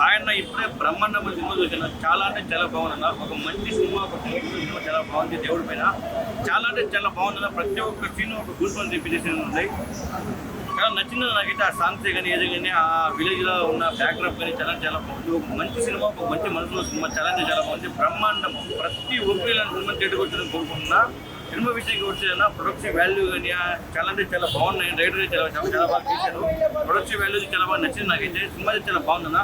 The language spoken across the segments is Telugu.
ఆయన ఇప్పుడే బ్రహ్మాండమైన సినిమా చూసిన చాలా అంటే చాలా బాగుందన్న. ఒక మంచి సినిమా, ఒక సినిమా చాలా బాగుంది. దేవుడి పైన చాలా అంటే చాలా బాగుందన్న. ప్రతి ఒక్క సీన్ ఒక గుల్పని తెప్పించేసి ఉన్నాయి. చాలా నచ్చింది నాకైతే. ఆ సాంగ్సే కానీ ఏదో కానీ ఆ విలేజ్లో ఉన్న బ్యాక్డ్రాప్ కానీ చాలా చాలా బాగుంది. ఒక మంచి సినిమా, ఒక మంచి మనసులో సినిమా చాలా అంటే చాలా బాగుంది. బ్రహ్మాండం. ప్రతి ఒక్కరు ఇలాంటి సినిమా థియేటర్కి వచ్చి కోరుకుంటున్నా. సినిమా విషయానికి వచ్చేదన్నా ప్రొడక్షన్ వాల్యూ కానీ చాలా అంటే చాలా బాగున్నాయి. రైటర్ చాలా చాలా చాలా బాగా చేశారు. ప్రొడక్షన్ వాల్యూ చాలా బాగా నచ్చింది నాకైతే. సినిమా చాలా బాగుందన్న.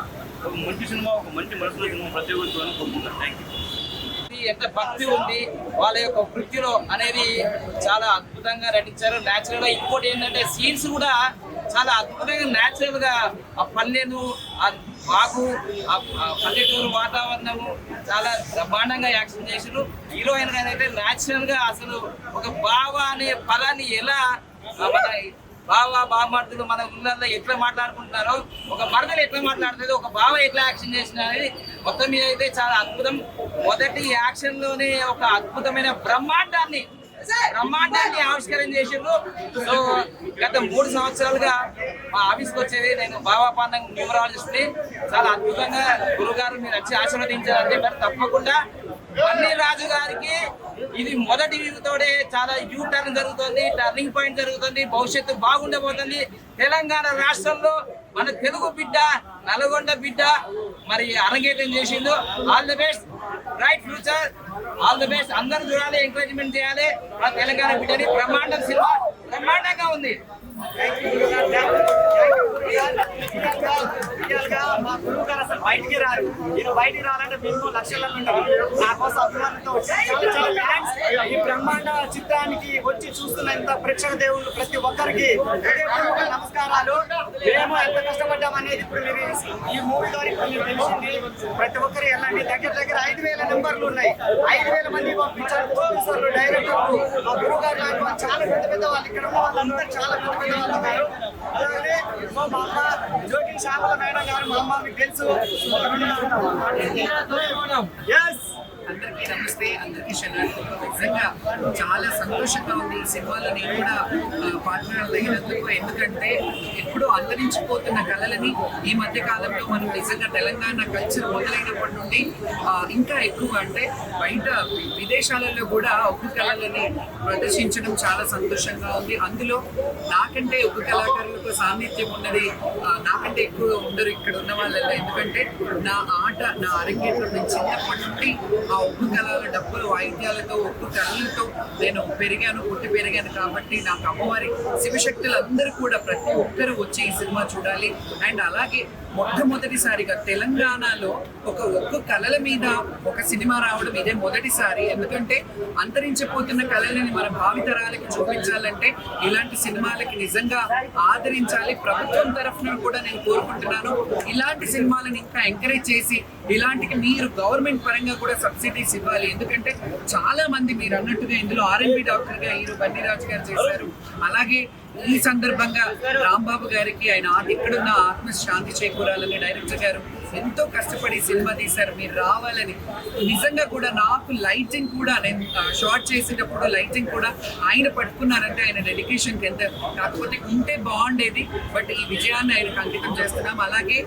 ఒక మంచి సినిమా, ఒక మంచి మనసులో సినిమా ప్రతి ఒక్కరు కోరుకుంటున్నాను. Thank you. ఎంత భక్తి ఉంది వాళ్ళ యొక్క వృత్తిలో అనేది చాలా అద్భుతంగా నటించారు. న్యాచురల్ గా ఇంకోటి ఏంటంటే సీన్స్ కూడా చాలా అద్భుతంగా న్యాచురల్ గా ఆ పల్లెను, ఆ వాగు, ఆ పల్లెటూరు వాతావరణము చాలా బ్రహ్మాండంగా యాక్షన్ చేసారు. హీరోయిన్ గారు అయితే న్యాచురల్ గా అసలు ఒక బావ అనే పదాన్ని ఎలా మన బావమర్దులు మన ఊళ్ళల్లో ఎట్లా మాట్లాడుకుంటున్నారో, ఒక మరదలు ఎట్లా మాట్లాడుతుంది, ఒక బావ ఎట్లా యాక్షన్ చేసిన అనేది మొత్తం మీద అయితే చాలా అద్భుతం. మొదటి యాక్షన్ లోనే ఒక అద్భుతమైన బ్రహ్మాండాన్ని ఆవిష్కరణ చేసిండ్రు. సో గత 3 సంవత్సరాలుగా మా ఆఫీస్కి వచ్చేది నేను బాబా పాండం న్యూమరాలజిస్ట్ ని. చాలా అద్భుతంగా గురుగారు మీరు వచ్చి ఆశీర్వదించారని చెప్పారు. తప్పకుండా పన్నీర్ రాజు గారికి ఇది మొదటి వ్యూతోనే చాలా యూ టర్న్ జరుగుతుంది, టర్నింగ్ పాయింట్ జరుగుతుంది. భవిష్యత్తు బాగుండబోతుంది. తెలంగాణ రాష్ట్రంలో మన తెలుగు బిడ్డ, నల్గొండ బిడ్డ మరి అరంగేట్రం చేసిండు. All the best, bright future, all the best. అందరూ చూడాలి, ఎంకరేజ్మెంట్ చేయాలి. మన తెలంగాణ బిడ్డని బ్రహ్మాండం సినిమా బ్రహ్మాండంగా ఉంది. మా గురువు గారు అసలు బయటికి రారు. నేను బయటికి రావాలంటే మేము లక్షల్లో ఉంటాం. నా కోసం అభిమానంతో చాలా చాలా థ్యాంక్స్. ఈ బ్రహ్మాండ చిత్రానికి వచ్చి చూస్తున్న ఇంత ప్రేక్షక దేవుళ్ళు ప్రతి ఒక్కరికి హృదయపూర్వక నమస్కారాలు. మేము ఎంత కష్టపడ్డాం అనేది ఇప్పుడు మీరు ఈ మూవీ ద్వారా ఇప్పుడు మీరు తెలిసింది. ప్రతి ఒక్కరు వెళ్ళండి. దగ్గర 5,000 నెంబర్లు ఉన్నాయి. 5,000 మంది పంపించారు. ప్రొడ్యూసర్లు, డైరెక్టర్లు, మా గురువు గారు లాంటి చాలా పెద్ద పెద్ద వాళ్ళు, ఇక్కడ ఉన్న వాళ్ళందరూ చాలా పెద్ద పెద్ద వాళ్ళు ఉన్నారు. అలాగే మా అమ్మ జోగి శ్యామల మేడం గారు, మా అమ్మ మీకు తెలుసు. అందరికీ నమస్తే, అందరికీ శరణార్థులు. నిజంగా చాలా సంతోషంగా ఉంది ఈ సినిమాలో నేను కూడా పార్ట్నర్ అయినందుకు. ఎందుకంటే ఎప్పుడూ అంతరించిపోతున్న కళలని ఈ మధ్య కాలంలో మనం నిజంగా తెలంగాణ కల్చర్ మొదలైనప్పటి నుండి ఇంకా ఎక్కువ అంటే బయట విదేశాలలో కూడా ఒగ్గు కళలని ప్రదర్శించడం చాలా సంతోషంగా ఉంది. అందులో నాకంటే ఒగ్గు కళాకారులకు సాన్నిధ్యం ఉన్నది నాకంటే ఎక్కువ ఉండరు ఇక్కడ ఉన్న వాళ్ళల్లో. ఎందుకంటే నా ఆట, నా అరంగేట్రం నేను చిన్నప్పటి నుండి ఆ ఒగ్గు కళల డబ్బులు వాయిద్యాలతో, ఒగ్గు కళలతో నేను పుట్టి పెరిగాను. కాబట్టి నాకు అమ్మవారి శివశక్తులు అందరూ కూడా ప్రతి ఒక్కరూ వచ్చి ఈ సినిమా చూడాలి. అండ్ అలాగే మొట్టమొదటిసారిగా తెలంగాణలో ఒక ఒగ్గు కళల మీద ఒక సినిమా రావడం ఇదే మొదటిసారి. ఎందుకంటే అంతరించిపోతున్న కళలని మన భావితరాలకి చూపించాలంటే ఇలాంటి సినిమాలకి నిజంగా ఆదరించాలి. ప్రభుత్వం తరఫున కూడా నేను కోరుకుంటున్నాను, ఇలాంటి సినిమాలను ఇంకా ఎంకరేజ్ చేసి ఇలాంటికి మీరు గవర్నమెంట్ పరంగా కూడా సబ్సిడీస్ ఇవ్వాలి. ఎందుకంటే చాలా మంది మీరు అన్నట్టుగా ఇందులో R&B డాక్టర్గా హీరో పన్నీర్ రాజు గారు చేశారు. అలాగే ఈ సందర్భంగా రాంబాబు గారికి ఆయన ఇక్కడున్న ఆత్మశాంతి చేకూరాలని డైరెక్టర్ గారు ఎంతో కష్టపడి సినిమా తీశారు. మీరు రావాలని నిజంగా కూడా నాకు లైటింగ్ కూడా నేను షార్ట్ చేసేటప్పుడు లైటింగ్ కూడా ఆయన పట్టుకున్నారంటే ఆయన డెడికేషన్కి ఎంత. కాకపోతే ఉంటే బాగుండేది, బట్ ఈ విజయాన్ని ఆయనకు అంకితం చేస్తున్నాం. అలాగే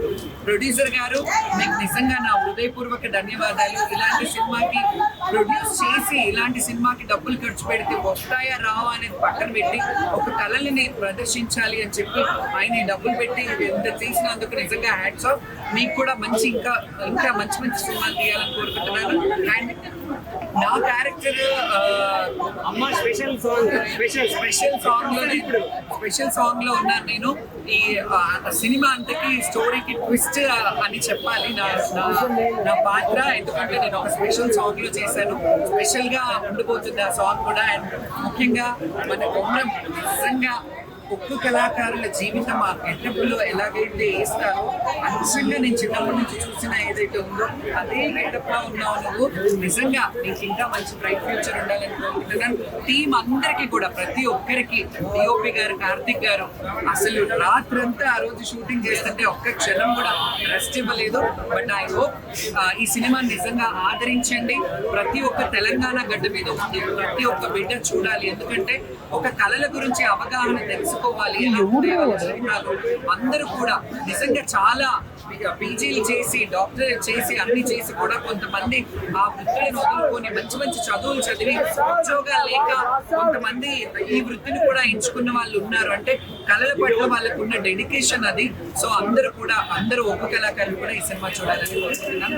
ప్రొడ్యూసర్ గారు మీకు నిజంగా నా హృదయపూర్వక ధన్యవాదాలు. ఇలాంటి సినిమాకి ప్రొడ్యూస్ చేసి ఇలాంటి సినిమాకి డబ్బులు ఖర్చు పెడితే వస్తాయా రావా అనేది పక్కన పెట్టి ఒక కళని ప్రదర్శించాలి అని చెప్పి ఆయన డబ్బులు పెట్టి ఎంత చేసినందుకు నిజంగా హ్యాట్స్ ఆఫ్. మీకు కూడా మంచి ఇంకా మంచి మంచి సినిమాలు తీయాలని కోరుకుంటున్నాను. అండ్ నా క్యారెక్టర్ అమ్మ స్పెషల్ సాంగ్ లో ఉన్నాను నేను. ఈ సినిమా అంతకి స్టోరీకి ట్విస్ట్ అని చెప్పాలి నా పాత్ర. ఎందుకంటే నేను ఒక స్పెషల్ సాంగ్ లో చేశాను. స్పెషల్ గా ఉండబోతుంది ఆ సాంగ్ కూడా. అండ్ ముఖ్యంగా మన కొమరం నిజంగా ఒగ్గు కళాకారుల జీవితం ఆ గెటప్లో ఎలాగైతే వేస్తారో నిజంగా నేను చిన్నప్పటి నుంచి చూసిన ఏదైతే ఉందో అదే గెటప్లో ఉన్నావు నువ్వు. నిజంగా నీకు ఇంకా మంచి బ్రైట్ ఫ్యూచర్ ఉండాలని కోరుకుంటున్నాను. టీం అందరికీ కూడా ప్రతి ఒక్కరికి, డిఓపి గారు, కార్తిక్ గారు అసలు రాత్రంతా ఆ రోజు షూటింగ్ చేస్తుంటే ఒక్క క్షణం కూడా రెస్ట్ ఇవ్వలేదు. బట్ ఐ హోప్ ఈ సినిమాని నిజంగా ఆదరించండి. ప్రతి ఒక్క తెలంగాణ గడ్డ మీద ఉంది, ప్రతి ఒక్క బిడ్డ చూడాలి. ఎందుకంటే ఒక కళల గురించి అవగాహన తెలుసుకోవాలి. అందరూ కూడా నిజంగా చాలా పీజీలు చేసి డాక్టరేట్ చేసి అన్ని చేసి కూడా కొంతమంది ఆ వృత్తులను వదులుకొని మంచి మంచి చదువులు చదివి ఉద్యోగాలు లేక కొంతమంది ఈ వృత్తిని కూడా ఎంచుకున్న వాళ్ళు ఉన్నారు. అంటే కళల పట్ల వాళ్ళకు ఉన్న డెడికేషన్ అది. సో అందరూ ఒక్క కళాకారులు కూడా ఈ సినిమా చూడాలని కోరుకుంటున్నాను.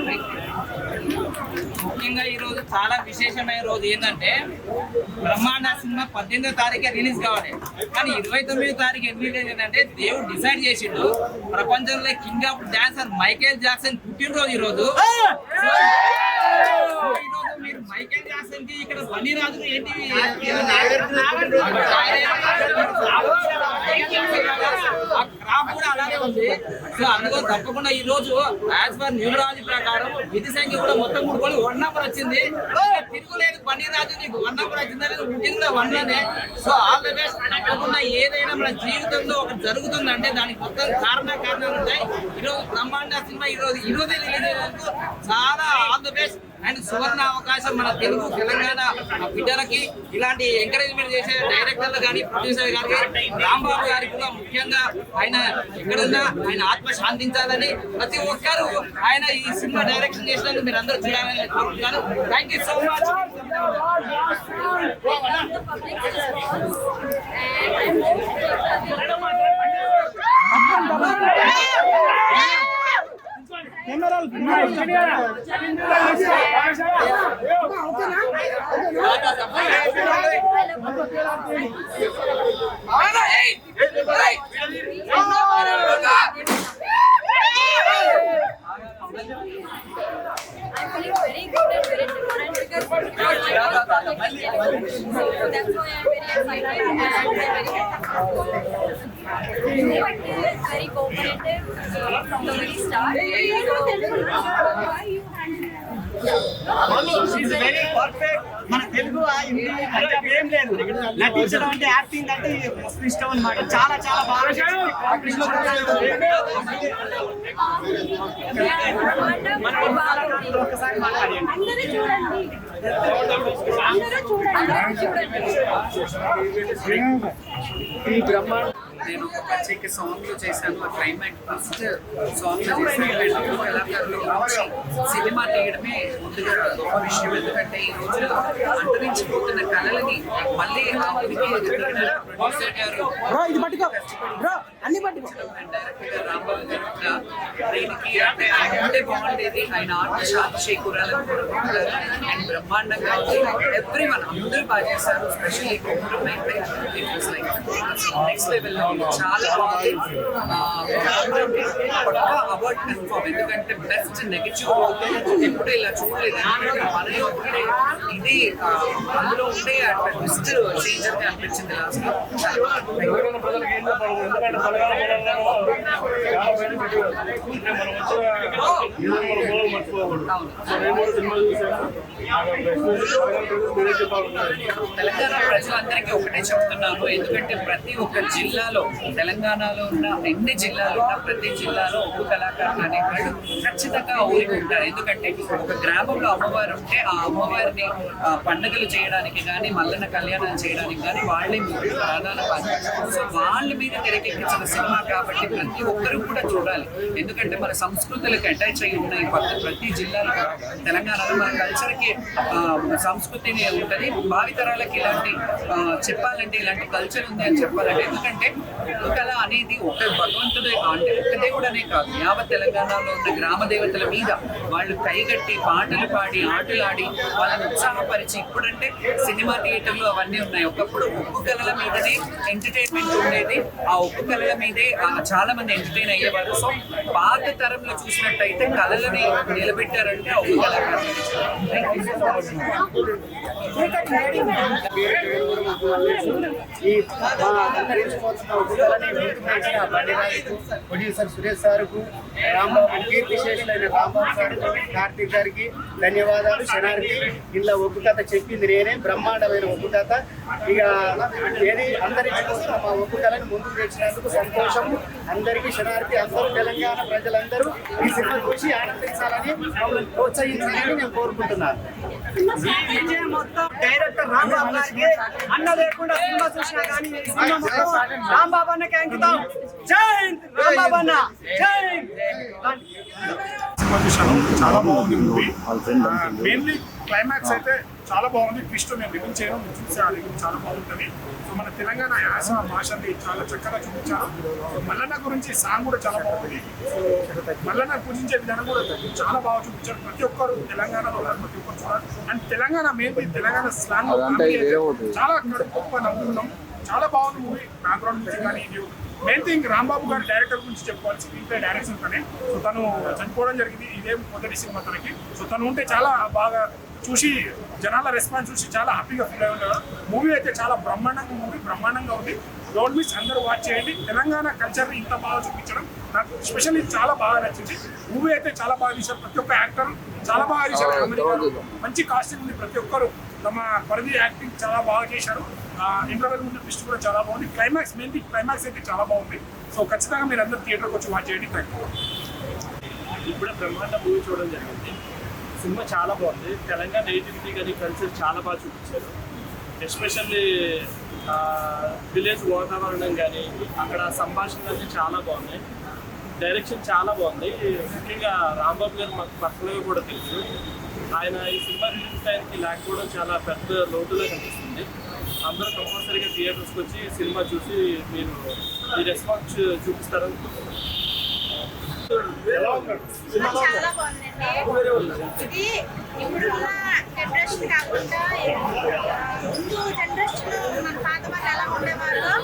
ముఖ్యంగా ఈ రోజు చాలా విశేషమైన రోజు ఏంటంటే బ్రహ్మాండ సినిమా 18వ తారీఖే రిలీజ్ కావాలి, కానీ 29వ తారీఖు ఎందుకు రిలీజ్ ఏంటంటే దేవుడు డిసైడ్ చేసిండు ప్రపంచంలో king of dancer Michael Jackson పుట్టినరోజు ఈరోజు. మీరు మైకేల్ జాక్సన్ కి ఇక్కడ బన్నీ రాజు ఏంటి క్రాఫ్ట్ కూడా అలాగే ఉంది. సో అందుకని తప్పకుండా ఈ రోజు యాజ్ పర్ న్యూమరాలజీ ప్రకారం విధి సంఖ్య కూడా మొత్తం కూడుకొని 1 నంబర్ వచ్చింది. తిరుగులేదు బన్నీ రాజు నీకు 1 నంబర్ వచ్చిందని పుట్టింది 1 లోనే. So all the best. తప్పకుండా ఏదైనా మన జీవితంలో ఒకటి జరుగుతుందంటే దానికి మొత్తం కారణాలు ఉంటాయి. ఈరోజు బ్రహ్మాండ సినిమా ఈరోజే రిలీజ్ అయినందుకు చాలా ఆల్ ది బెస్ట్. అండ్ సువర్ణ అవకాశం మన తెలంగాణ బిడ్డలకి ఇలాంటి ఎంకరేజ్మెంట్ చేసే డైరెక్టర్లు కానీ ప్రొడ్యూసర్ కానీ రాంబాబు గారికి కూడా ముఖ్యంగా ఆయన ఎక్కడున్నా ఆయన ఆత్మ శాంతించాలని ప్రతి ఒక్కరు ఆయన ఈ సినిమా డైరెక్షన్ చేసినందుకు మీరు అందరూ చూడాలని కోరుకుంటున్నాను. Thank you so much. I'm feeling very good and very different because so that's why I'm very excited and I'm very very cooperative from the very start. She's very perfect. మన తెలుగు హిందీ పంజాబ్ ఏం లేదు, నటించడం అంటే యాక్టింగ్ అంటే మస్తు ఇష్టం అన్నమాట. చాలా చాలా బాగా ఒకసారి మాట్లాడండి. ఈ బ్రహ్మాండ నేను ఒక ప్రత్యేక సాంగ్ లో చేశాను. ఆ క్లైమాక్స్ ఫస్ట్ సాంగ్ లో చేశాను. కళాకారులు వచ్చి సినిమా తీయడమే ముందుగా గొప్ప విషయం. ఎందుకంటే ఈ రోజుల్లో అంతరించిపోతున్న కళలని మళ్ళీ ఆ ప్రొడ్యూసర్ గారు డైరెక్టర్ రాంబాబు గారు దీనికి అంటే ఆయన ఉంటే బాగుండేది. ఆయన ఆర్ట్ శాంతి చేకూరాలని కోరుకుంటున్నారు. అండ్ బ్రహ్మాండంగా ఎవ్రీవన్ అందరూ బాగా చేశారు. స్పెషల్లీ కుటుంబం అయితే it was like next level. చాలా బాగుంది. పక్కా అవార్డ్ కన్ఫర్మ్. ఎందుకంటే బెస్ట్ నెగటివ్ ఎప్పుడు ఇలా చూడలేదు. మనలో ఉండే ఇది అందులో ఉండే ట్విస్ట్ చేంజ్ అని అనిపించింది లాస్ట్ లో. తెలంగాణ ప్రజలందరికీ ఒకటే చెప్తున్నాను. ఎందుకంటే ప్రతి ఒక్క జిల్లాలో తెలంగాణలో ఉన్న ఎన్ని జిల్లాలు ఉన్నా ప్రతి జిల్లాలో ఒక్క కళాకారులు అనేవాళ్ళు ఖచ్చితంగా ఊరికి ఉంటారు. ఎందుకంటే ఒక గ్రామంలో అమ్మవారు ఉంటే ఆ అమ్మవారిని పండుగలు చేయడానికి కానీ మల్లన్న కళ్యాణాలు చేయడానికి కానీ వాళ్ళే ప్రధాన పాత్ర. సో వాళ్ళ మీద తెరకెక్కించిన సినిమా కాబట్టి ప్రతి ఒక్కరు కూడా చూడాలి. ఎందుకంటే మన సంస్కృతులకు అటాచ్ అయి ఉన్నాయి ప్రతి జిల్లాలో. తెలంగాణలో మన కల్చర్కి సంస్కృతిని ఉంటుంది. భావితరాలకి ఇలాంటి చెప్పాలంటే ఇలాంటి కల్చర్ ఉంది అని చెప్పాలంటే. ఎందుకంటే ఒక్క కళ అనేది ఒక భగవంతుడు అంటే ఒక్క దేవుడనే కాదు, యావత్ తెలంగాణలో ఉన్న గ్రామ దేవతల మీద వాళ్ళు కైగట్టి పాటలు పాడి ఆటలాడి వాళ్ళని ఉత్సాహపరిచి. ఇప్పుడంటే సినిమా థియేటర్లు అవన్నీ ఉన్నాయి. ఒకప్పుడు ఒక్క కళల మీదనే ఎంటర్టైన్మెంట్ ఉండేది. ఆ ఒక్క కళల మీదే చాలా మంది ఎంటర్టైన్ అయ్యేవారు. సో పాత తరంలో చూసినట్టయితే కళలని నిలబెట్టారంటే ఒక్క కళాకారులు. ప్రొడ్యూసర్ సురేష్ సార్కు, రాంబాబు కీర్తి శేషులైన రాంబాబు సార్కు, కార్తీక్ గారికి ధన్యవాదాలు. శనార్థి ఇలా ఒక్క కథ చెప్పింది నేనే, బ్రహ్మాండమైన ఒక్క కథ. ఇక ఏది అంతరించిపోతున్న మా ఒక్క కళని ముందుకు తెచ్చినందుకు సంతోషం. అందరికీ శనార్థి. అందరూ తెలంగాణ ప్రజలందరూ ఈ సినిమా చూసి ఆనందించాలని మమ్మల్ని ప్రోత్సహించాలని నేను కోరుకుంటున్నాను. మొత్తం డైరెక్టర్ రాంబాబు గారికి అన్న లేకుండా సినిమా చూసినా కానీ సినిమా మొత్తం రాంబాబు అన్నకి అంకితం. జై రాంబాబు అన్న, జై. చూశాను, చాలా బాగుంది మూవీ. మెయిన్లీ క్లైమాక్స్ అయితే చాలా బాగుంది. ట్విస్ట్ నేను రివీల్ చేయను, మీరు చూసే అది చాలా బాగుంటుంది. సో మన తెలంగాణ యాస భాషని చాలా చక్కగా చూపించారు. సో మల్లన్న గురించి సాంగ్ కూడా చాలా బాగుంది. సో మల్లన్న పూజించే విధానం కూడా చాలా బాగా చూపించారు. ప్రతి ఒక్కరు తెలంగాణలో ప్రతి ఒక్కరు చూడాలి. And Telangana mainly Telangana slang చాలా గొప్ప నవ్వుకున్నాం. చాలా బాగుంది మూవీ. బ్యాక్గ్రౌండ్ నుంచి కానీ మెయిన్ థింగ్ రాంబాబు గారి డైరెక్టర్ గురించి చెప్పుకోవాలి. స్క్రీన్ ప్లే డైరెక్షన్ కానీ సో తను చనిపోవడం జరిగింది. ఇదే మొదటి సినిమా తనకి. సో తను ఉంటే చాలా బాగా చూసి జనాల రెస్పాన్స్ చూసి చాలా హ్యాపీగా ఫీల్ అయి ఉండేవారు. మూవీ అయితే చాలా బ్రహ్మాండంగా ఉంది. డోంట్ మిస్, అందరూ వాచ్ చేయండి. తెలంగాణ కల్చర్ని ఇంత బాగా చూపించడం నాకు స్పెషల్లీ చాలా బాగా నచ్చింది. మూవీ అయితే చాలా బాగా తీశారు. ప్రతి ఒక్క యాక్టర్ చాలా బాగా తీశారు. మంచి కాస్టింగ్ ఉంది. ప్రతి ఒక్కరు తమ పరిధి యాక్టింగ్ చాలా బాగా చేశారు. ఇంటర్వెల్ ముందు ట్విస్ట్ కూడా చాలా బాగుంది. క్లైమాక్స్ అయితే చాలా బాగుంది. సో ఖచ్చితంగా మీరు అందరూ థియేటర్కి వచ్చి వాచ్ చేయండి. Thank you. ఇప్పుడే బ్రహ్మాండ మూవీ చూడడం జరిగింది. సినిమా చాలా బాగుంది. తెలంగాణ నేటివిటీ కానీ కల్చర్ చాలా బాగా చూపించారు. ఎస్పెషల్లీ విలేజ్ వాతావరణం కానీ అక్కడ సంభాషణలు చాలా బాగున్నాయి. డైరెక్షన్ చాలా బాగుంది. ముఖ్యంగా రాంబాబు గారు మాకు పర్సనల్గా కూడా తెలుసు. ఆయన ఈ సినిమా రిలీజ్ టైంకి లేకపోవడం చాలా పెద్ద లోటుగా కనిపిస్తుంది. అందరూ కంపల్సరీగా థియేటర్స్కి వచ్చి సినిమా చూసి మీరు ఈ రెస్పాన్స్ చూపిస్తారని చాలా బాగుందండి. ఇది ఇప్పుడున్న జనరేషన్ కాకుండా ముందు జనరేషన్ మన పాత వాళ్ళు ఎలా ఉండేవారో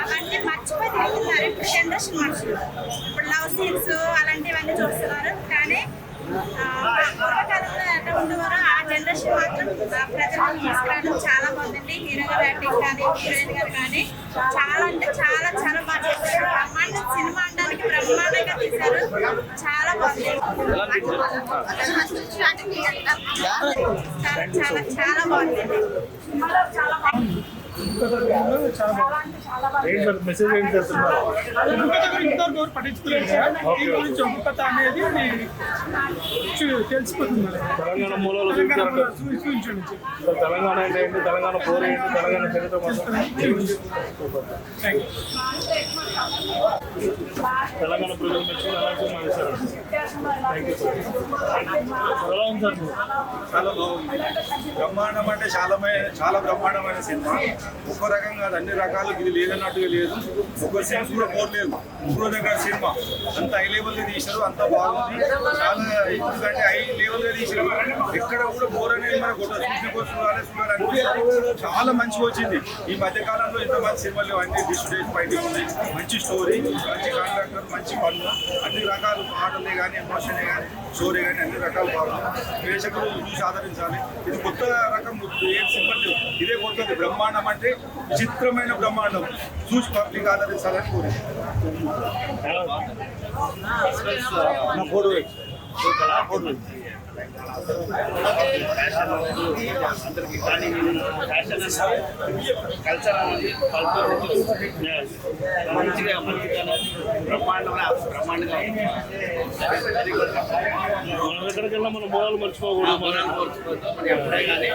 అవన్నీ మర్చిపోయి తిరుగుతున్నారు. ఇప్పుడు జనరేషన్ మనుషులు ఇప్పుడు లవ్ సీన్స్ అలాంటివన్నీ చూస్తున్నారు. కానీ పూర్వకాలంలో ఎలా ఉండేవారో ఆ జనరేషన్ మాత్రం ప్రజలను తీసుకురావడం చాలా బాగుందండి. హీరో గారు యాక్టింగ్ కానీ హీరోయిన్ గారు కానీ చాలా అంటే చాలా చాలా బాగా చేశారు. బ్రహ్మాండం సినిమా అనడానికి బ్రహ్మాండంగా తీశారు. చాలా బాగుంది. చాలా బాగుంది. మెసేజ్ ఏంటి ఇంతవరకు పట్టించుకోలేదు. దీని గురించి ఒక్కొక్క అనేది తెలిసిపోతుంది. తెలంగాణ మూలాలు చూపించండి. తెలంగాణ అంటే ఏంటి, తెలంగాణ పోరు ఏంటి, తెలంగాణ చరిత్ర తెలంగాణ ప్రజలు మెచ్చుకుని అలాగే మాట్లాడారు. Thank you sir. ఎలా ఉంది సార్? చాలా బాగుంది. బ్రహ్మాండం అంటే చాలా బ్రహ్మాండమైన సినిమా. ఒక్క రకం కాదు, అన్ని రకాలు. ఇది లేదన్నట్టుగా లేదు. ఒక్క సీన్స్ కూడా పోలేదు. ముగ్గురు గారి సినిమా అంత హై లెవెల్గా తీశారు. అంత బాగుంది. చాలా ఎందుకంటే హై లెవెల్గా తీశారు. ఎక్కడ కూడా బోర్ అనేది మనకు చూడాలి. చాలా మంచిగా వచ్చింది. ఈ మధ్యకాలంలో ఎంతమంది సినిమాలు అన్ని డిస్ప్లేస్ ఫైటింగ్ ఉన్నాయి. మంచి స్టోరీ, మంచి కాంట్రాక్టర్, మంచి పనులు, అన్ని రకాలు పాటలే కానీ ఎమోషనే కానీ స్టోరీ కానీ అన్ని రకాలు బాగుంది. ప్రేక్షకులు చూసి ఆదరించాలి. ఇది కొత్త రకం ఏం సింబల్ ఇదే కొత్తది. బ్రహ్మాండం అంటే విచిత్రమైన బ్రహ్మాండం. చూసి పబ్లిక్ ఆదరించాలని కోరి అందరికీ కానీ ఫ్యాషన్ కల్చర్ అనేది మంచిగా బ్రహ్మాండంగా ఎక్కడికెళ్ళినా మన మూలాలు మర్చిపోకూడదు. ఎప్పుడే కానీ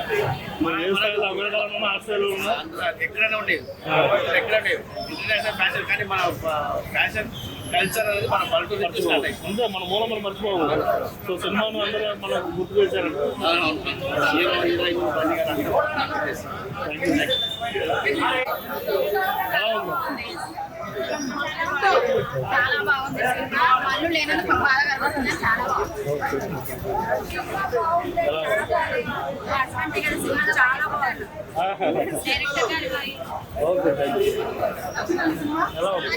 ఎక్కడైనా ఉండేది ఇంటర్నేషనల్ ఫ్యాషన్. కానీ మన ఫ్యాషన్ కల్చర్ అనేది మన పల్లెటూరు అంతే, మన మూలం మనం మర్చిపోకూడదు. సో సినిమాను అందరూ మనం గుర్తు చేశారంట. చాలా బాగుంది సినిమా. వాళ్ళు లేనందుకు బాగా కనబడుతుంది. చాలా బాగుంది. సినిమా చాలా బాగుంది. డైరెక్టర్ గారు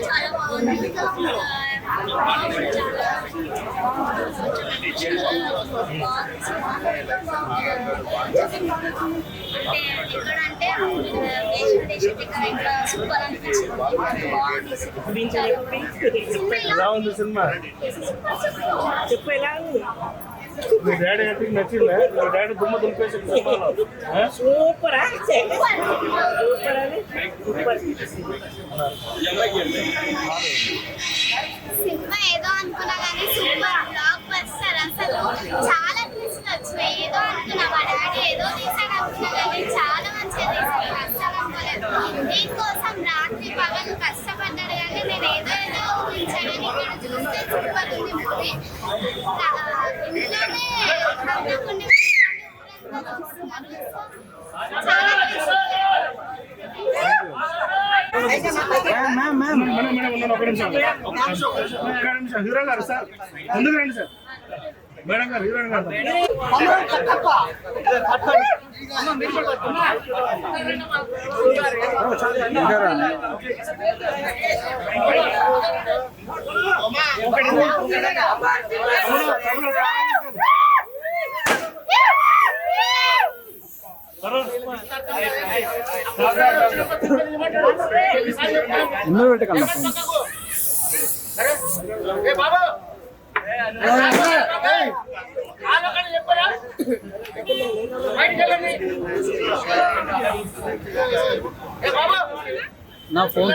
చాలా బాగుంది. ఎక్కడంటే సూపర్ అనిపించింది. సినిమా చెప్పు ఎలా ఉంది? మీ డాడీ యాక్టింగ్ నచ్చిందా? మీ డాడీ దుమ్మ దులిపేసి సినిమాలో సూపర్ సినిమా ఏదో అనుకున్నా కానీ సూపర్ బ్లాక్ బస్టర్. అసలు చాలా ట్విస్ట్ వచ్చినాయి. ఏదో అనుకున్నా మా డాడీ ఏదో తీసాడు అనుకున్నా కానీ చాలా మంచిగా తీసాడు. అస్సలు అనుకోలేదు. దీనికోసం రాత్రి పగలు కష్టపడ్డాడు కానీ నేను ఏదో ఊహించాను. ఇక్కడ చూస్తే సూపర్ ఉంది. ఇంట్లోనే కొన్ని హీరో గారు సార్ ముందుకు రండి సార్. మేడం గారు హీరోయిన్ గారు ఇందులో పెట్టకండి. నా ఫోన్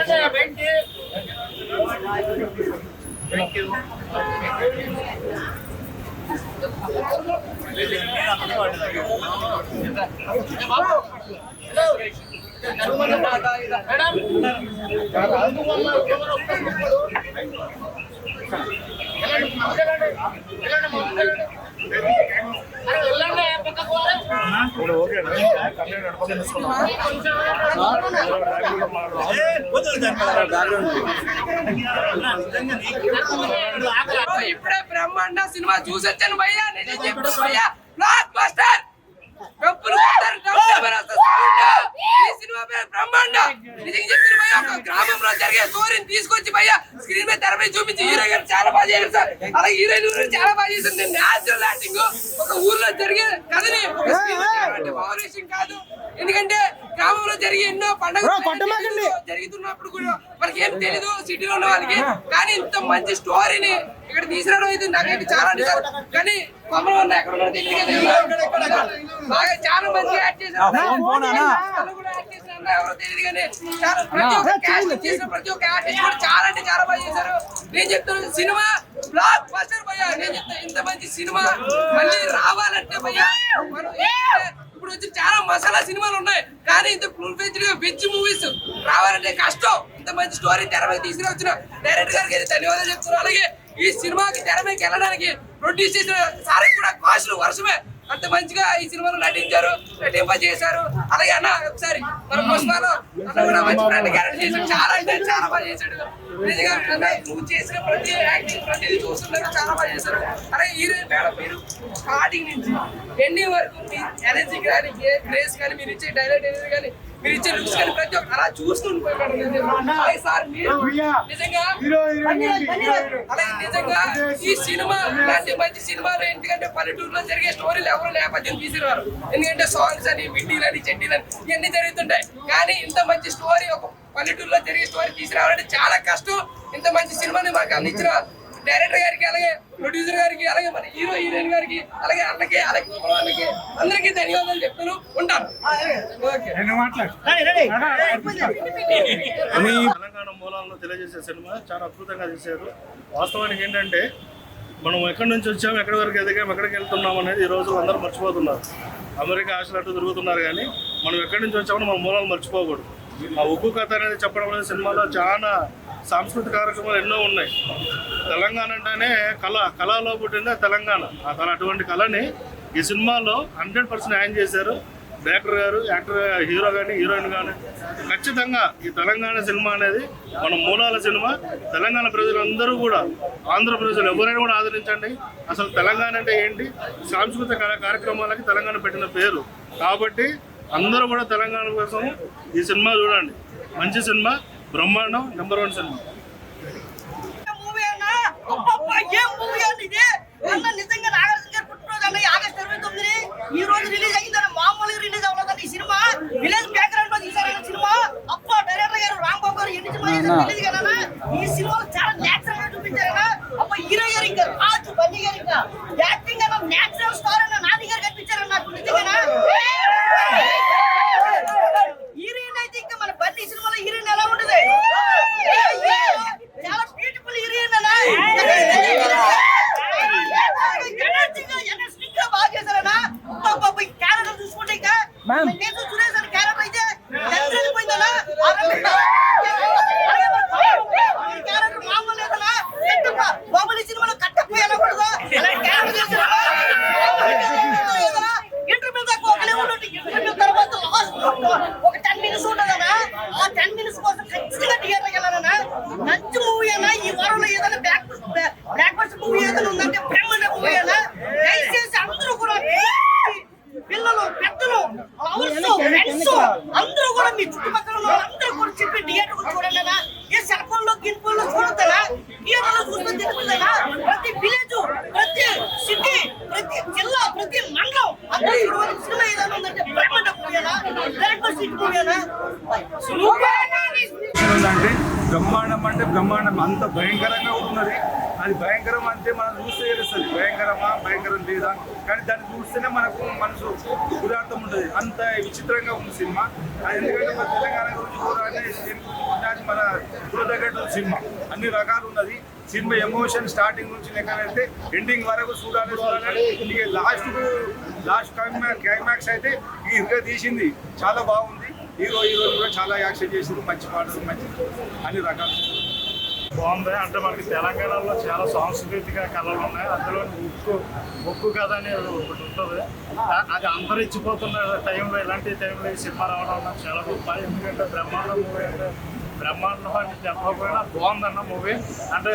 ఇప్పుడే బ్రహ్మాండ సినిమా చూసొచ్చాను భయ్యా. నేను చెప్పాను భయ్యా, బ్లాక్ బస్టర్. డబ్బులు ఈ సినిమా పేరు బ్రహ్మాండ. నిజంగా చెప్తాను భయ్యా, ఒక గ్రామంలో జరిగే స్టోరీని తీసుకొచ్చి భయ్యా స్క్రీన్ మీద తెరపై చూపించి హీరో గారు చాలా బాగా చేశారు సార్. అలాగే హీరోయిన్ గురించి చాలా బాగా చేసింది. న్యాచురల్ యాక్టింగ్, ఒక ఊర్లో జరిగే కథని ఒక స్క్రీన్ మీద ఓవర్ యాక్టింగ్ కాదు. ఎందుకంటే గ్రామంలో జరిగే ఎన్నో పండుగలు జరుగుతున్నప్పుడు కూడా మనకి ఏం తెలీదు సిటీలో ఉన్న వాళ్ళకి. కానీ ఇంత మంచి స్టోరీని ఇక్కడ తీసుకురావడం అయితే నాకైతే చాలా కానీ కొమ్మలు ఉన్నాయి ఎక్కడ కూడా తెలియదు కదా. బాగా చాలా మంచిగా యాక్ట్ చేశారు. ఎవరో తెలియదు కానీ చాలా ప్రతి ఒక్క క్యాస్ట్ చేసిన ప్రతి ఒక్క ఆర్టిస్ట్ కూడా చాలా అంటే చాలా బాగా చేశారు. నేను చెప్తాను సినిమా బ్లాక్ బస్టర్ భయ్యా. నేను చెప్తాను ఇంత మంచి సినిమా మళ్ళీ రావాలంటే భయ్యా మనం ఇప్పుడు వచ్చి చాలా మసాలా సినిమాలు ఉన్నాయి కానీ ఇంత ఫుల్ ఫ్లెడ్జ్డ్ గా వెజ్ మూవీస్ రావాలంటే కష్టం. ఇంత మంచి స్టోరీ తెర మీద తీసుకుని డైరెక్టర్ గారికి అయితే ధన్యవాదాలు చెప్తున్నారు. అలాగే ఈ సినిమాకి తెర మీదకి వెళ్ళడానికి ప్రొడ్యూస్ చేసిన సార్ కూడా కాస్ట్లు వర్షమే అంత మంచిగా ఈ సినిమాలో నటించారు, చేశారు. అలాగే అన్న ఒకసారి మన పుష్పాలో అన్న కూడా మంచి ఫ్రెండ్ క్యారెక్టర్ చేశాడు. చాలా అంటే చాలా బాగా చేశాడు. నిజంగా అన్న నువ్వు చేసిన ప్రతి యాక్టింగ్ ప్రతిదీ చూస్తున్నారు చాలా బాగా చేశారు. అలాగే హీరోయిన్ మేడం మీరు స్టార్టింగ్ నుంచి ఎండింగ్ వరకు మీ ఎనర్జీ కానీ గ్రేస్ కానీ మీరు ఇచ్చే డైలాగ్ ఎనర్జీ కానీ మీరు ఇచ్చే లుక్స్ కానీ ప్రతి ఒక్క అలా చూస్తుండిపోయి సార్ మీరు నిజంగా అలాగే నిజంగా ఈ సినిమా ఇలాంటి మంచి సినిమాలు ఎందుకంటే పల్లెటూరులో జరిగే స్టోరీలు ఎవరు నేపథ్యం తీసుకురారు. ఎందుకంటే సాంగ్స్ అని బిడ్డీలని చెడ్డీలని ఇవన్నీ జరుగుతుంటాయి. కానీ ఇంత మంచి స్టోరీ ఒక పల్లెటూరులో జరిగే స్టోరీ తీసుకురావాలంటే చాలా కష్టం. ఇంత మంచి సినిమాని మాకు అందించిన డైరెక్టర్ గారికి అలాగే ప్రొడ్యూసర్ గారికి అలాగే మన హీరోయిన్ గారికి అలాగే అన్నకి అలాగే వాళ్ళకి అందరికీ ధన్యవాదాలు చెప్తాను. ఉంటాను. తెలంగాణ మూలాలను తెలియజేసే సినిమా చాలా అద్భుతంగా చేశారు. వాస్తవానికి ఏంటంటే మనం ఎక్కడి నుంచి వచ్చాము, ఎక్కడి వరకు ఎదిగాము, ఎక్కడికి వెళ్తున్నాం అనేది ఈ రోజు అందరూ మర్చిపోతున్నారు. అమెరికా ఆశలు అటు తిరుగుతున్నారు కానీ మనం ఎక్కడి నుంచి వచ్చామని మన మూలాలు మర్చిపోకూడదు. ఆ ఉక్కు కథ అనేది చెప్పడం అనేది సినిమాలో చాలా సాంస్కృతిక కార్యక్రమాలు ఎన్నో ఉన్నాయి. తెలంగాణ అంటేనే కళలో పుట్టిందే తెలంగాణ. అటువంటి కళని ఈ సినిమాలో 100% న్యాయం చేశారు డైరెక్టర్ గారు, యాక్టర్, హీరో కానీ హీరోయిన్ కానీ. ఖచ్చితంగా ఈ తెలంగాణ సినిమా అనేది మన మూలాల సినిమా. తెలంగాణ ప్రజలందరూ కూడా, ఆంధ్ర ప్రజలు ఎవరైనా కూడా ఆదరించండి. అసలు తెలంగాణ అంటే ఏంటి, సాంస్కృతిక కార్యక్రమాలకి తెలంగాణ పెట్టిన పేరు. కాబట్టి అందరూ కూడా తెలంగాణ కోసం ఈ సినిమా చూడండి. మంచి సినిమా, బ్రహ్మాండం, నెంబర్ 1 సినిమా. నిజంగా నాగార్జున గారు పుట్టినరోజు అన్న ఆగస్టు 29 ఈ రోజు రిలీజ్ అయిందని మామూలుగా రిలీజ్ అవ్వలేదు. ఈ సినిమా విలేజ్ బ్యాక్గ్రౌండ్ లో తీసారు సినిమా. అప్ప డైరెక్టర్ గారు రాంబాబు గారు ఎన్ని సినిమా రిలీజ్ కదా ఈ సినిమాలో చాలా నేచురల్ గా చూపించారు. అప్ప హీరో గారు ఇంకా రాజు బన్నీ గారు ఇంకా యాక్టింగ్ అన్న నేచురల్ స్టార్ అన్న నాని గారు కనిపించారు నాకు నిజంగా. హీరోయిన్ అయితే ఇంకా మన బన్నీ సినిమాలో హీరోయిన్ ఎలా ఉంటుంది, చాలా బ్యూటిఫుల్ హీరోయిన్ అన్న. బాగా చేశారన్నా. క్యారెక్టర్ చూసుకుంటే ఇంకా సురేష్ అని క్యారెక్టర్ అయితే పోయిందన్నా. క్యారెక్టర్ మామూలు లేదన్నా. బాబులి సినిమాలో కట్టపోయాను అంత భయంకరంగా ఉన్నది. అది భయంకరం అంటే మనం చూస్తే తెలుస్తుంది భయంకరమా భయంకరం లేదా, కానీ దాన్ని చూస్తేనే మనకు మనసు ఉదార్థం ఉంటుంది. అంత విచిత్రంగా ఉంది సినిమా. అది ఎందుకంటే మన తెలంగాణ గురించి కూడా అది మన తగ్గట్టు సినిమా అన్ని రకాలు ఉన్నది. సినిమా ఎమోషన్ స్టార్టింగ్ నుంచి లెక్క వెళ్తే ఎండింగ్ వరకు చూడాలి. ఇక లాస్ట్ క్లైమాక్స్ అయితే ఇక తీసింది చాలా బాగుంది. హీరో కూడా చాలా యాక్షన్ చేసింది, మంచి పాటలు మంచి అన్ని రకాలు బాగుంది. అంటే మనకి తెలంగాణలో చాలా సాంస్కృతిక కళలు ఉన్నాయి. అందులో ఉక్కు కథ అనేది ఒకటి ఉంటుంది. అది అంతరించిపోతున్న టైంలో ఇలాంటి టైంలో ఈ సినిమా రావడం నాకు చాలా గొప్ప. ఎందుకంటే బ్రహ్మాండం మూవీ అంటే బ్రహ్మాండం అని చెప్పకపోయినా బాగుందన్న మూవీ. అంటే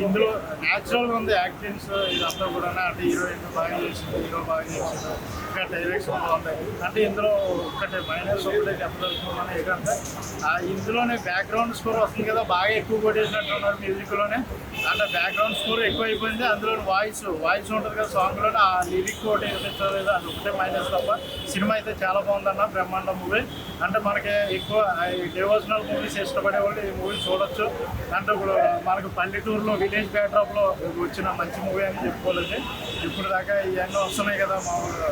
ఇందులో న్యాచురల్గా ఉంది యాక్టింగ్స్ ఇదంతా కూడా. అంటే హీరోయిన్ బాగా చేసింది, హీరో బాగా చేసింది, ఇంకా డైరెక్షన్ బాగుంది. అంటే ఇందులో ఒకటి మైనస్ ఒకటే చెప్పదలుచుకున్నాను ఏంటంటే ఇందులోనే బ్యాక్గ్రౌండ్ స్కోర్ వస్తుంది కదా, బాగా ఎక్కువ కొట్టేసినట్టున్నారు మ్యూజిక్లోనే. అంటే బ్యాక్గ్రౌండ్ స్కోర్ ఎక్కువ అయిపోయింది. అందులో వాయిస్ ఉంటుంది కదా సాంగ్లోనే, ఆ లిరిక్ ఒకటి వినిపించలేదు. అది ఒకటే మైనస్ తప్ప సినిమా అయితే చాలా బాగుందన్న బ్రహ్మాండం మూవీ. అంటే మనకి ఎక్కువ డివోషనల్ మూవీస్ ఇష్టపడే వాళ్ళు ఈ మూవీ చూడొచ్చు. అంటే ఇప్పుడు మనకు పల్లెటూరులో విలేజ్ బ్యాక్డ్రాప్లో వచ్చిన మంచి మూవీ అని చెప్పుకోలేదు. ఇప్పుడు దాకా ఇవన్నీ వస్తున్నాయి కదా మామూలుగా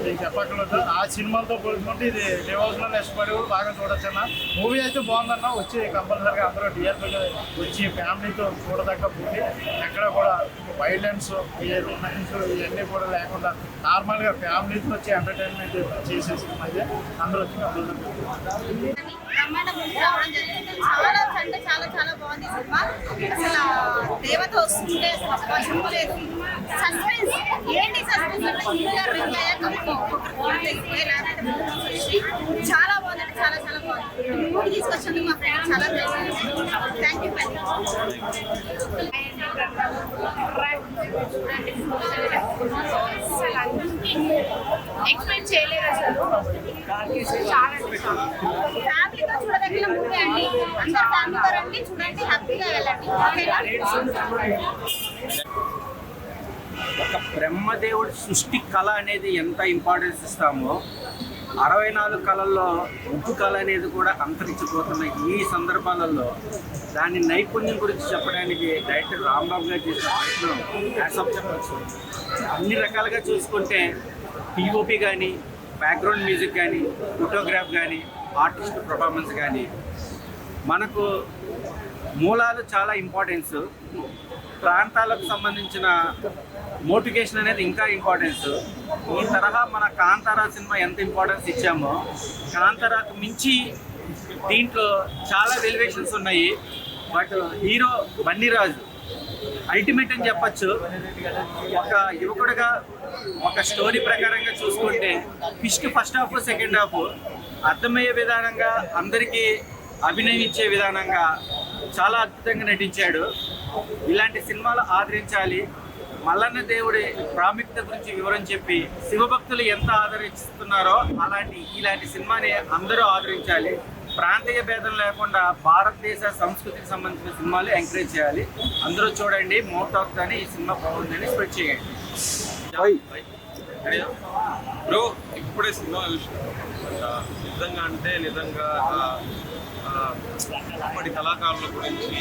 మీకు చెప్పక్కర్లేదు. ఆ సినిమాలతో పోల్చుకుంటే ఇది డివోషనల్ ఇష్టపడే వాళ్ళు బాగా చూడొచ్చు అన్న. మూవీ అయితే బాగుందన్న. వచ్చి కంపల్సరీగా అందరూ థియేటర్గా వచ్చి ఫ్యామిలీతో చూడదగ్గ మూవీ. ఎక్కడ కూడా వైలెన్స్ రొమాన్స్ ఇవన్నీ కూడా లేకుండా నార్మల్గా ఫ్యామిలీతో వచ్చి ఎంటర్టైన్మెంట్ చేసే సినిమా అయితే అందరూ వచ్చి బ్రహ్మాండ ముందు రావడం జరిగింది. చాలా అంటే చాలా చాలా బాగుంది సినిమా. అసలు దేవత వస్తుంటే అసలు చెప్పలేదు. సస్పెన్స్ ఏంటి సస్పెన్స్ అంటే ఇందులో రిలీజ్ అయ్యాక చాలా బాగుంది. అంటే చాలా చాలా బాగుంది. మూవీ తీసుకొచ్చినందుకు మా ఫ్రెండ్ చాలా థ్యాంక్ యూ. ఎక్స్పెక్ట్ చేయలేదు అసలు. ఫ్యామిలీతో చూడదగిన మూవీ అండి. అందరు ఫ్యామిలీతో రండి, చూడండి, హ్యాపీగా వెళ్ళండి. ఒక బ్రహ్మదేవుడి సృష్టి కళ అనేది ఎంత ఇంపార్టెన్స్ ఇస్తామో 64 కళల్లో ఉప్పు కళ అనేది కూడా అంతరించిపోతున్న ఈ సందర్భాలలో దాని నైపుణ్యం గురించి చెప్పడానికి డైరెక్టర్ రాంబాబు గారు చేసిన ప్రయత్నం హ్యాట్సాఫ్ చెప్పచ్చు. అన్ని రకాలుగా చూసుకుంటే పిఓపి కానీ, బ్యాక్గ్రౌండ్ మ్యూజిక్ కానీ, ఫోటోగ్రాఫ్ కానీ, ఆర్టిస్ట్ పర్ఫార్మెన్స్ కానీ, మనకు మూలాలు చాలా ఇంపార్టెన్స్. ప్రాంతాలకు సంబంధించిన మోటివేషన్ అనేది ఇంకా ఇంపార్టెన్స్. ఈ తరహా మన కాంతారా సినిమా ఎంత ఇంపార్టెన్స్ ఇచ్చామో కాంతారాకు మించి దీంట్లో చాలా వెలివేషన్స్ ఉన్నాయి. బట్ హీరో బన్నీరాజు అల్టిమేట్ అని చెప్పచ్చు. ఒక యువకుడిగా ఒక స్టోరీ ప్రకారంగా చూసుకుంటే ఫస్ట్ హాఫ్ సెకండ్ హాఫ్ అర్థమయ్యే విధానంగా అందరికీ అభినయించే విధానంగా చాలా అద్భుతంగా నటించాడు. ఇలాంటి సినిమాలు ఆదరించాలి. మల్లన్న దేవుడి ప్రాముఖ్యత గురించి వివరం చెప్పి శివభక్తులు ఎంత ఆదరిస్తున్నారో ఇలాంటి సినిమాని అందరూ ఆదరించాలి. ప్రాంతీయ భేదం లేకుండా భారతదేశ సంస్కృతికి సంబంధించిన సినిమాలు ఎంకరేజ్ చేయాలి. అందరూ చూడండి. మోర్ టాక్ అని ఈ సినిమా బాగుందని స్ప్రెడ్ చేయండి. బ్రో ఇప్పుడే సినిమా నిజంగా అప్పటి కళాకారుల గురించి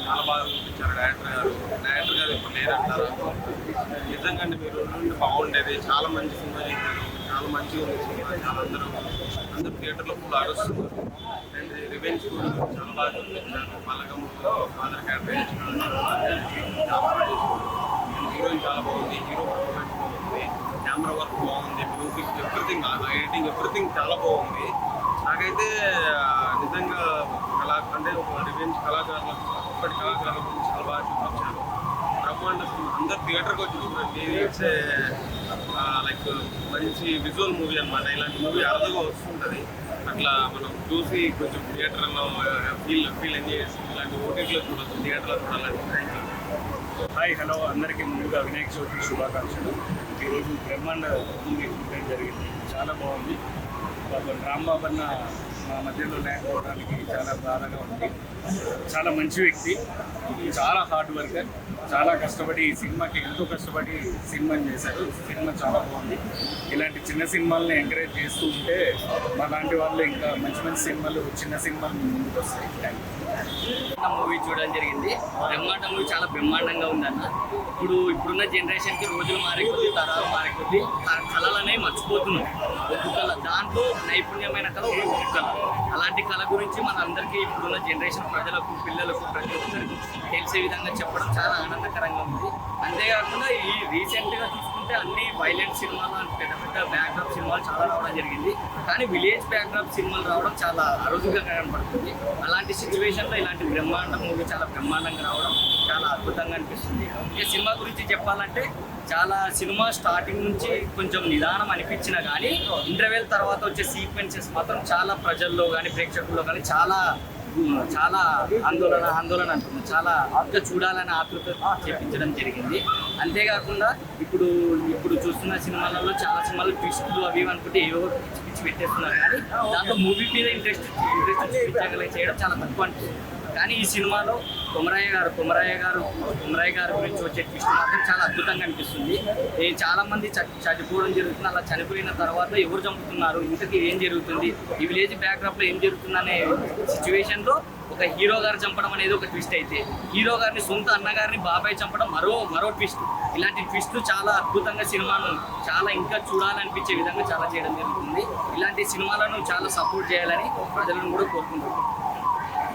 చాలా బాగా చూపించారు డైరెక్టర్ గారు ఇప్పుడు లేరంటారు. నిజంగా మీరు బాగుండేది. చాలా మంచి సినిమా చేశారు. చాలా మంచిగా ఉంది సినిమా. చాలా అందరూ థియేటర్లో ఫుల్ ఆడుస్తున్నారు. అండ్ రివెంజ్ కూడా చాలా బాగా చూపించారు. మల్లగమ్మలో ఫాదర్ క్యారెక్టర్ హీరోయిన్ చాలా బాగుంది. హీరో పర్ఫార్మెన్స్ బాగుంది. కెమెరా వర్క్ బాగుంది. మ్యూజిక్ ఎవ్రీథింగ్, ఎడిటింగ్ ఎవ్రీథింగ్ చాలా బాగుంది. నాకైతే నిజంగా అంటే ఒక రివెంజ్ కళాకారుల అప్పటి కళాకారుల గురించి చాలా బాగా చూపించారు. బ్రహ్మాండ అందరు థియేటర్కి వచ్చి చూడండి. ఇట్స్ లైక్ మంచి విజువల్ మూవీ అనమాట. ఇలాంటి మూవీ అరుదుగా వస్తుంటుంది. అట్లా మనం చూసి కొంచెం థియేటర్లో ఫీల్ ఎంజాయ్ చేసి ఇలాంటి ఓటీటీలో చూడొచ్చు, థియేటర్లో చూడాలంటే. Thank you. హాయ్, హలో అందరికీ. ముందుగా వినాయక చవితి శుభాకాంక్షలు. ఈరోజు బ్రహ్మాండ మూవీ చూడడం జరిగింది. చాలా బాగుంది. రాంబాబు అన్న మా మధ్యలో లేకపోవడానికి చాలా బాధగా ఉంది. చాలా మంచి వ్యక్తి, చాలా హార్డ్ వర్కర్, చాలా కష్టపడి ఈ సినిమాకి ఎంతో కష్టపడి సినిమాని చేశారు. సినిమా చాలా బాగుంది. ఇలాంటి చిన్న సినిమాలని ఎంకరేజ్ చేస్తూ ఉంటే మా లాంటి వాళ్ళు ఇంకా మంచి మంచి సినిమాలు, చిన్న సినిమాలు ముందుకు వస్తాయి. Thank you. మూవీ చూడడం జరిగింది. బ్రహ్మాండ మూవీ చాలా బ్రహ్మాండంగా ఉందన్న. ఇప్పుడున్న జనరేషన్కి రోజులు మారే కొద్దీ, తరాలు మారే కొద్దీ కళలు అనేవి మర్చిపోతున్నాం. ఒక్కొక్క కళ దాంట్లో నైపుణ్యమైన కళ ఒక్కొక్క కళ. అలాంటి కళ గురించి మన అందరికీ ఇప్పుడున్న జనరేషన్ ప్రజలకు, పిల్లలకు, ప్రతి ఒక్కరికి తెలిసే విధంగా చెప్పడం చాలా ఆనందకరంగా ఉంది. అంతేకాకుండా ఈ రీసెంట్గా చూసుకుంటే అన్ని వైలెంట్ సినిమాలు, పెద్ద పెద్ద బ్యాక్డ్రాప్ సినిమాలు చాలా రావడం జరిగింది. కానీ విలేజ్ బ్యాక్డ్రాప్ సినిమాలు రావడం చాలా అరుదుగా కనపడుతుంది. అలాంటి సిచ్యువేషన్లో ఇలాంటి బ్రహ్మాండ మూవీ చాలా బ్రహ్మాండంగా రావడం చాలా అద్భుతంగా అనిపిస్తుంది. ఈ సినిమా గురించి చెప్పాలంటే చాలా సినిమా స్టార్టింగ్ నుంచి కొంచెం నిదానం అనిపించినా కానీ ఇంటర్వెల్ తర్వాత వచ్చే సీక్వెన్సెస్ మాత్రం చాలా ప్రజల్లో కానీ ప్రేక్షకుల్లో కానీ చాలా ఆందోళన అంటుంది. చాలా ఇంకా చూడాలని ఆతృత చేపించడం జరిగింది. అంతేకాకుండా ఇప్పుడు చూస్తున్న సినిమాలలో చాలా సినిమాలు ట్విస్టులు అవి అనుకుంటే ఏవో పిచ్చి పెట్టేస్తున్నారు. కానీ దాంట్లో మూవీ మీద ఇంట్రెస్ట్ చేయడం చాలా తక్కువ అనిపిస్తుంది. కానీ ఈ సినిమాలో కొమరయ్య గారు గురించి వచ్చే ట్విస్ట్ మాత్రం చాలా అద్భుతంగా అనిపిస్తుంది. చాలా మంది చనిపోవడం జరుగుతుంది. అలా చనిపోయిన తర్వాత ఎవరు చంపుతున్నారు, ఇంతకీ ఏం జరుగుతుంది, ఈ విలేజ్ బ్యాక్డ్రాప్లో ఏం జరుగుతుంది అనే సిచ్యువేషన్లో ఒక హీరో గారు చంపడం అనేది ఒక ట్విస్ట్ అయితే, హీరో గారిని సొంత అన్నగారిని బాబాయ్ చంపడం మరో ట్విస్ట్. ఇలాంటి ట్విస్టులు చాలా అద్భుతంగా సినిమాను చాలా ఇంకా చూడాలనిపించే విధంగా చాలా చేయడం జరుగుతుంది. ఇలాంటి సినిమాలను చాలా సపోర్ట్ చేయాలని ప్రజలను కూడా కోరుకుంటున్నాను.